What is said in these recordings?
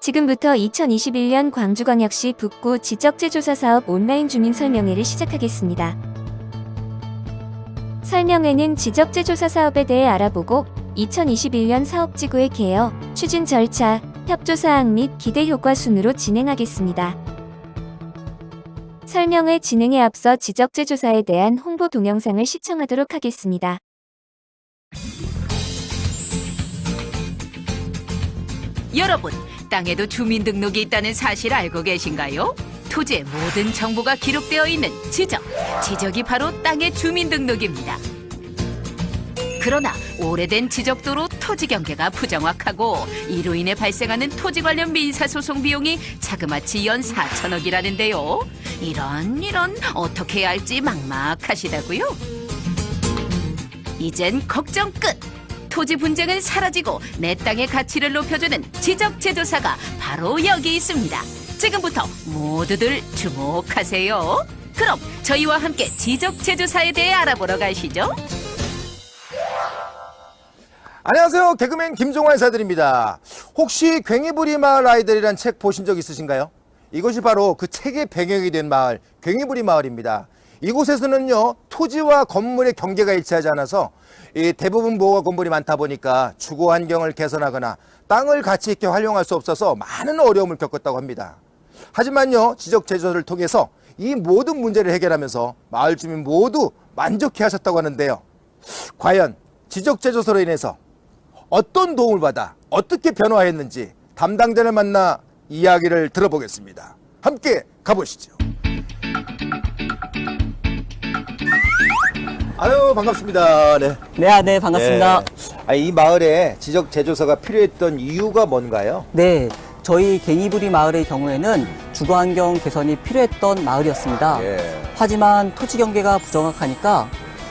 지금부터 2021년 광주광역시 북구 지적재조사사업 온라인 주민 설명회를 시작하겠습니다. 설명회는 지적재조사 사업에 대해 알아보고 2021년 사업지구의 개요, 추진 절차, 협조사항 및 기대 효과 순으로 진행하겠습니다. 설명회 진행에 앞서 지적재조사에 대한 홍보 동영상을 시청하도록 하겠습니다. 여러분, 땅에도 주민등록이 있다는 사실 알고 계신가요? 토지의 모든 정보가 기록되어 있는 지적이 바로 땅의 주민등록입니다. 그러나 오래된 지적도로 토지 경계가 부정확하고 이로 인해 발생하는 토지 관련 민사소송 비용이 자그마치 연 4천억이라는데요. 이런 어떻게 해야 할지 막막하시다고요? 이젠 걱정 끝! 토지 분쟁은 사라지고 내 땅의 가치를 높여주는 지적재조사가 바로 여기 있습니다. 지금부터 모두들 주목하세요. 그럼 저희와 함께 지적재조사에 대해 알아보러 가시죠. 안녕하세요. 개그맨 김종환 인사드립니다. 혹시 괭이부리 마을 아이들이란 책 보신 적 있으신가요? 이것이 바로 그 책의 배경이 된 마을, 괭이부리 마을입니다. 이곳에서는요, 토지와 건물의 경계가 일치하지 않아서 대부분 보호가 건물이 많다 보니까 주거 환경을 개선하거나 땅을 가치 있게 활용할 수 없어서 많은 어려움을 겪었다고 합니다. 하지만요, 지적재조사를 통해서 이 모든 문제를 해결하면서 마을 주민 모두 만족해 하셨다고 하는데요. 과연 지적재조사로 인해서 어떤 도움을 받아 어떻게 변화했는지 담당자를 만나 이야기를 들어보겠습니다. 함께 가보시죠. 아유, 반갑습니다. 네. 네, 반갑습니다. 이 마을에 지적재조사가 필요했던 이유가 뭔가요? 네, 저희 괭이부리 마을의 경우에는 주거환경 개선이 필요했던 마을이었습니다. 하지만 토지 경계가 부정확하니까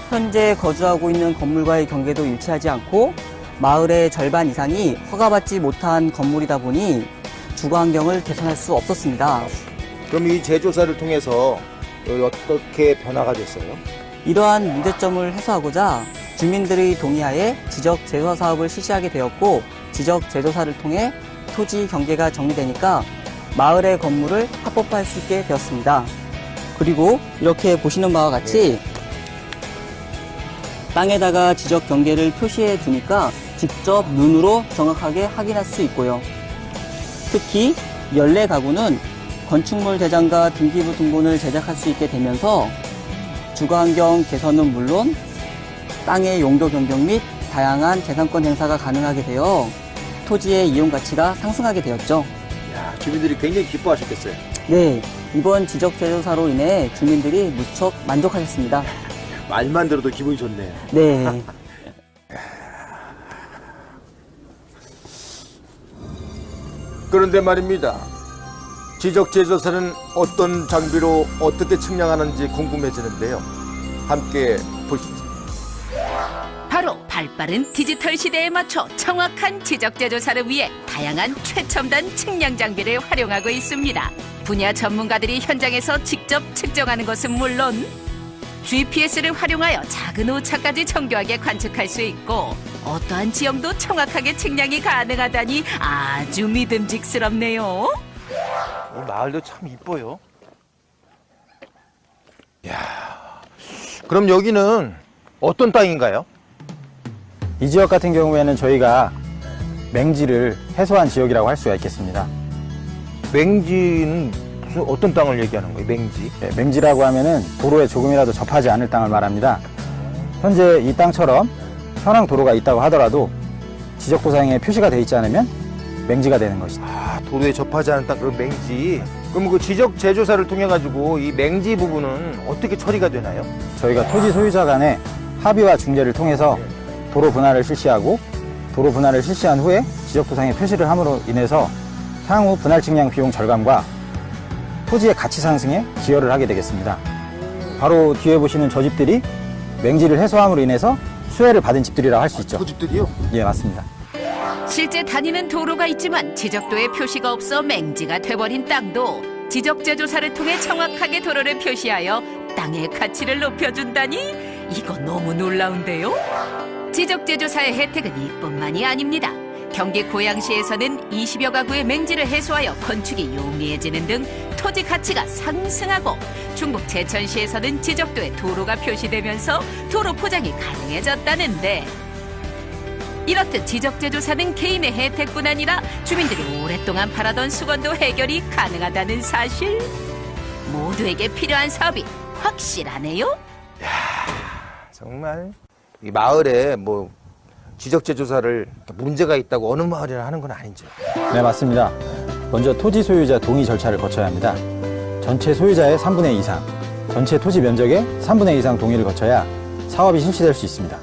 현재 거주하고 있는 건물과의 경계도 일치하지 않고 마을의 절반 이상이 허가받지 못한 건물이다 보니 주거환경을 개선할 수 없었습니다. 그럼 이 재조사를 통해서 어떻게 변화가 됐어요? 이러한 문제점을 해소하고자 주민들의 동의하에 지적재조사 사업을 실시하게 되었고, 지적재조사를 통해 토지 경계가 정리되니까 마을의 건물을 합법화할 수 있게 되었습니다. 그리고 이렇게 보시는 바와 같이 땅에다가 지적 경계를 표시해 두니까 직접 눈으로 정확하게 확인할 수 있고요. 특히 연례 가구는 건축물 대장과 등기부 등본을 제작할 수 있게 되면서 주거환경 개선은 물론 땅의 용도 변경 및 다양한 재산권 행사가 가능하게 되어 토지의 이용 가치가 상승하게 되었죠. 주민들이 굉장히 기뻐하셨겠어요. 네, 이번 지적재조사로 인해 주민들이 무척 만족하셨습니다. 말만 들어도 기분이 좋네요. 네. 그런데 말입니다. 지적재조사는 어떤 장비로 어떻게 측량하는지 궁금해지는데요. 함께 보시죠. 바로 발빠른 디지털 시대에 맞춰 정확한 지적재조사를 위해 다양한 최첨단 측량 장비를 활용하고 있습니다. 분야 전문가들이 현장에서 직접 측정하는 것은 물론 GPS를 활용하여 작은 오차까지 정교하게 관측할 수 있고 어떠한 지형도 정확하게 측량이 가능하다니 아주 믿음직스럽네요. 이 마을도 참 이뻐요. 그럼 여기는 어떤 땅인가요? 이 지역 같은 경우에는 저희가 맹지를 해소한 지역이라고 할 수가 있겠습니다. 맹지는 무슨 어떤 땅을 얘기하는 거예요? 맹지? 네, 맹지라고 하면은 도로에 조금이라도 접하지 않을 땅을 말합니다. 현재 이 땅처럼 현황 도로가 있다고 하더라도 지적도상에 표시가 되어 있지 않으면 맹지가 되는 것이죠. 도로에 접하지 않은 땅, 그럼 맹지. 그럼 그 지적재조사를 통해 가지고 이 맹지 부분은 어떻게 처리가 되나요? 저희가 토지 소유자 간의 합의와 중재를 통해서 도로 분할을 실시하고 도로 분할을 실시한 후에 지적도상에 표시를 함으로 인해서 향후 분할 측량 비용 절감과 토지의 가치 상승에 기여를 하게 되겠습니다. 바로 뒤에 보시는 저 집들이 맹지를 해소함으로 인해서 수혜를 받은 집들이라고 할 수 있죠. 그 집들이요? 예, 맞습니다. 실제 다니는 도로가 있지만 지적도에 표시가 없어 맹지가 돼버린 땅도 지적재조사를 통해 정확하게 도로를 표시하여 땅의 가치를 높여준다니 이거 너무 놀라운데요? 지적재조사의 혜택은 이뿐만이 아닙니다. 경기 고양시에서는 20여 가구의 맹지를 해소하여 건축이 용이해지는 등 토지 가치가 상승하고 충북 제천시에서는 지적도에 도로가 표시되면서 도로 포장이 가능해졌다는데, 이렇듯 지적재조사는 개인의 혜택뿐 아니라 주민들이 오랫동안 바라던 수건도 해결이 가능하다는 사실. 모두에게 필요한 사업이 확실하네요. 정말 이 마을에 뭐 지적재조사를 문제가 있다고 어느 마을이나 하는 건 아니죠. 네, 맞습니다. 먼저 토지 소유자 동의 절차를 거쳐야 합니다. 전체 소유자의 3분의 2 이상, 전체 토지 면적의 3분의 2 이상 동의를 거쳐야 사업이 실시될 수 있습니다.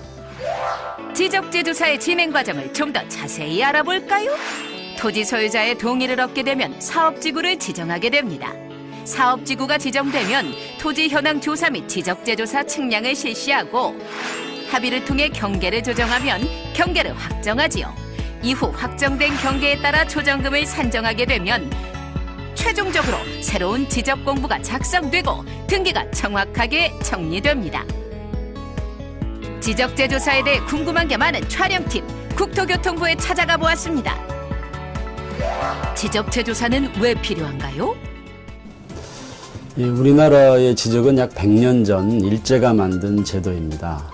지적재조사의 진행 과정을 좀 더 자세히 알아볼까요? 토지 소유자의 동의를 얻게 되면 사업지구를 지정하게 됩니다. 사업지구가 지정되면 토지 현황 조사 및 지적재조사 측량을 실시하고, 합의를 통해 경계를 조정하면 경계를 확정하지요. 이후 확정된 경계에 따라 조정금을 산정하게 되면 최종적으로 새로운 지적 공부가 작성되고 등기가 정확하게 정리됩니다. 지적재조사에 대해 궁금한 게 많은 촬영팀, 국토교통부에 찾아가 보았습니다. 지적재조사는 왜 필요한가요? 우리나라의 지적은 약 100년 전 일제가 만든 제도입니다.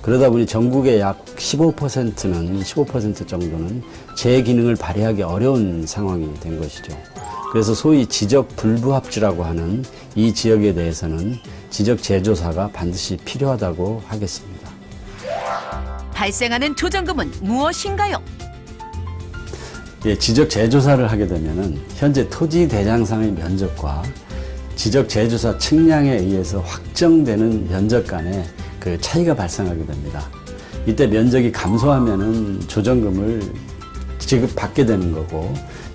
그러다 보니 전국의 약 15% 정도는 제 기능을 발휘하기 어려운 상황이 된 것이죠. 그래서 소위 지적 불부합지라고 하는 이 지역에 대해서는 지적 재조사가 반드시 필요하다고 하겠습니다. 발생하는 조정금은 무엇인가요? 지적 재조사를 하게 되면은 현재 토지 대장상의 면적과 지적 재조사 측량에 의해서 확정되는 면적 간의 그 차이가 발생하게 됩니다. 이때 면적이 감소하면은 조정금을 지급받게 되는 거고,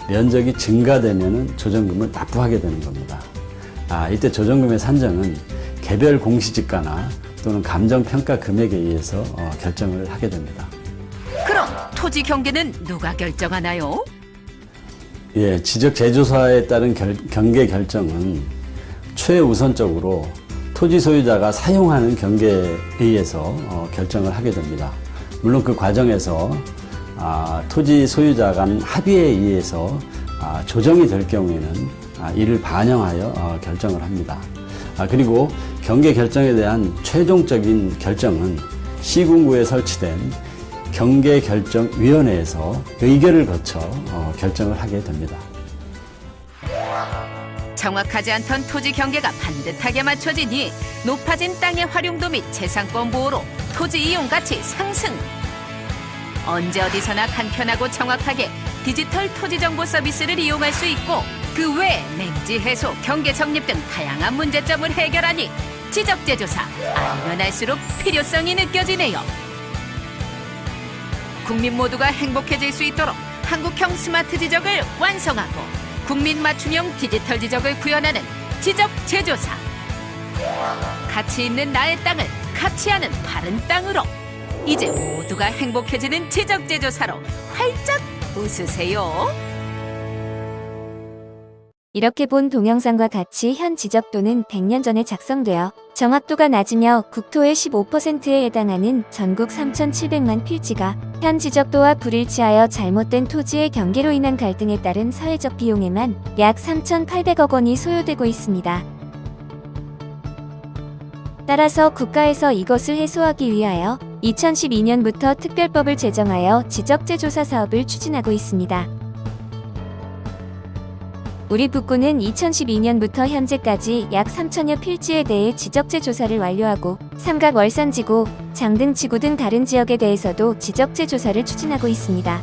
면적이 증가되면은 조정금을 납부하게 되는 겁니다. 이때 조정금의 산정은 개별 공시지가나 또는 감정평가 금액에 의해서 결정을 하게 됩니다. 그럼 토지 경계는 누가 결정하나요? 지적 재조사에 따른 경계 결정은 최우선적으로 토지 소유자가 사용하는 경계에 의해서 결정을 하게 됩니다. 물론 그 과정에서 토지 소유자 간 합의에 의해서 조정이 될 경우에는 이를 반영하여 결정을 합니다. 그리고 경계 결정에 대한 최종적인 결정은 시군구에 설치된 경계결정위원회에서 의결을 거쳐 결정을 하게 됩니다. 정확하지 않던 토지 경계가 반듯하게 맞춰지니 높아진 땅의 활용도 및 재산권 보호로 토지 이용 가치 상승. 언제 어디서나 간편하고 정확하게 디지털 토지 정보 서비스를 이용할 수 있고, 그 외에 맹지 해소, 경계 정립 등 다양한 문제점을 해결하니 지적재조사 알면 알수록 필요성이 느껴지네요. 국민 모두가 행복해질 수 있도록 한국형 스마트 지적을 완성하고 국민 맞춤형 디지털 지적을 구현하는 지적재조사. 가치 있는 나의 땅을 가치하는 바른 땅으로, 이제 모두가 행복해지는 지적재조사로 활짝 웃으세요. 이렇게 본 동영상과 같이 현 지적도는 100년 전에 작성되어 정확도가 낮으며 국토의 15%에 해당하는 전국 3,700만 필지가 현 지적도와 불일치하여 잘못된 토지의 경계로 인한 갈등에 따른 사회적 비용에만 약 3,800억 원이 소요되고 있습니다. 따라서 국가에서 이것을 해소하기 위하여 2012년부터 특별법을 제정하여 지적재조사 사업을 추진하고 있습니다. 우리 북구는 2012년부터 현재까지 약 3,000여 필지에 대해 지적재조사를 완료하고 삼각 월산지구, 장등지구 등 다른 지역에 대해서도 지적재조사를 추진하고 있습니다.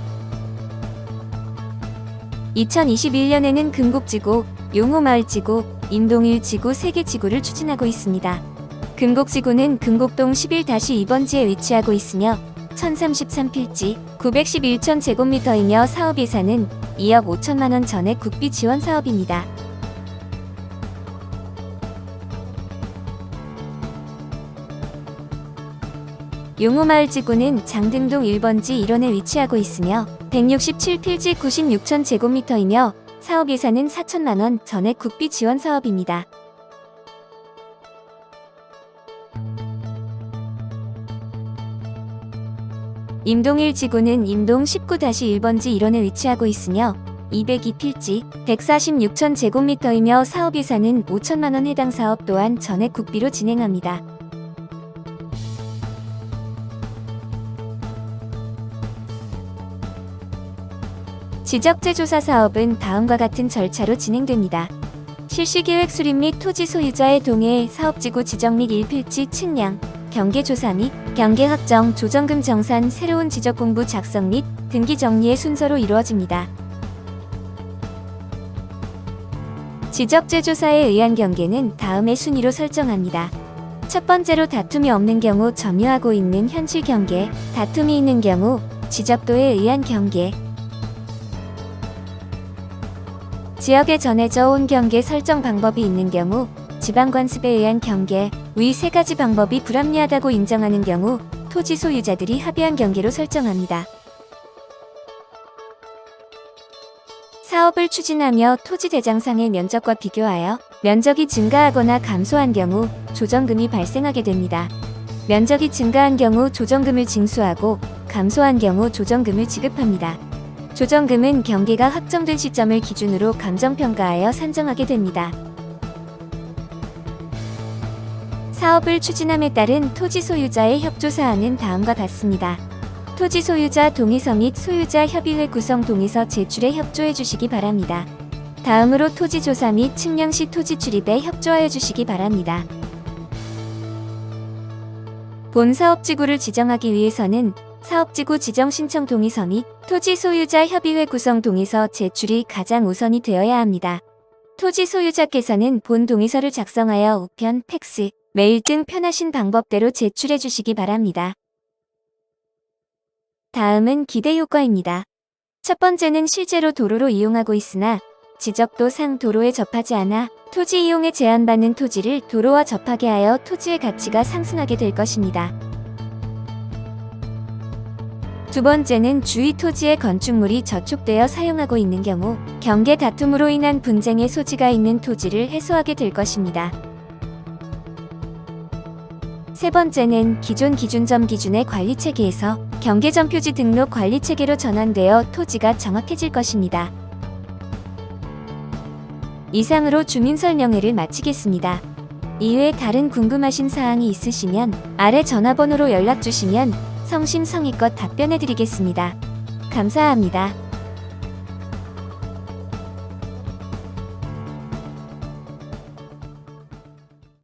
2021년에는 금곡지구, 용호마을지구, 임동일지구 3개 지구를 추진하고 있습니다. 금곡지구는 금곡동 11-2번지에 위치하고 있으며 1033필지, 911천 제곱미터이며 사업 예산은 2억 5천만 원 전액 국비 지원 사업입니다. 용호마을지구는 장등동 1번지 1원에 위치하고 있으며 167필지 96천 제곱미터이며 사업 예산은 4천만 원 전액 국비 지원 사업입니다. 임동 1지구는 임동 19-1번지 1원에 위치하고 있으며 202필지, 146천 제곱미터이며 사업 예산은 5천만 원, 해당 사업 또한 전액 국비로 진행합니다. 지적재조사 사업은 다음과 같은 절차로 진행됩니다. 실시계획 수립 및 토지 소유자의 동의, 사업지구 지정 및 1필지 측량, 경계조사 및 경계 확정, 조정금 정산, 새로운 지적공부 작성 및 등기 정리의 순서로 이루어집니다. 지적재조사에 의한 경계는 다음의 순위로 설정합니다. 첫 번째로 다툼이 없는 경우 점유하고 있는 현실 경계, 다툼이 있는 경우 지적도에 의한 경계, 지역에 전해져 온 경계 설정 방법이 있는 경우 지방관습에 의한 경계, 위 세 가지 방법이 불합리하다고 인정하는 경우 토지 소유자들이 합의한 경계로 설정합니다. 사업을 추진하며 토지 대장상의 면적과 비교하여 면적이 증가하거나 감소한 경우 조정금이 발생하게 됩니다. 면적이 증가한 경우 조정금을 징수하고 감소한 경우 조정금을 지급합니다. 조정금은 경계가 확정된 시점을 기준으로 감정평가하여 산정하게 됩니다. 사업을 추진함에 따른 토지 소유자의 협조사항은 다음과 같습니다. 토지 소유자 동의서 및 소유자 협의회 구성 동의서 제출에 협조해 주시기 바랍니다. 다음으로 토지 조사 및 측량 시 토지 출입에 협조하여 주시기 바랍니다. 본 사업지구를 지정하기 위해서는 사업지구 지정 신청 동의서 및 토지 소유자 협의회 구성 동의서 제출이 가장 우선이 되어야 합니다. 토지 소유자께서는 본 동의서를 작성하여 우편, 팩스, 메일 등 편하신 방법대로 제출해 주시기 바랍니다. 다음은 기대 효과입니다. 첫 번째는 실제로 도로로 이용하고 있으나 지적도상 도로에 접하지 않아 토지 이용에 제한받는 토지를 도로와 접하게 하여 토지의 가치가 상승하게 될 것입니다. 두 번째는 주위 토지의 건축물이 저촉되어 사용하고 있는 경우 경계 다툼으로 인한 분쟁의 소지가 있는 토지를 해소하게 될 것입니다. 세 번째는 기존 기준점 기준의 관리체계에서 경계점 표지 등록 관리체계로 전환되어 토지가 정확해질 것입니다. 이상으로 주민설명회를 마치겠습니다. 이외에 다른 궁금하신 사항이 있으시면 아래 전화번호로 연락주시면 성심성의껏 답변해드리겠습니다. 감사합니다.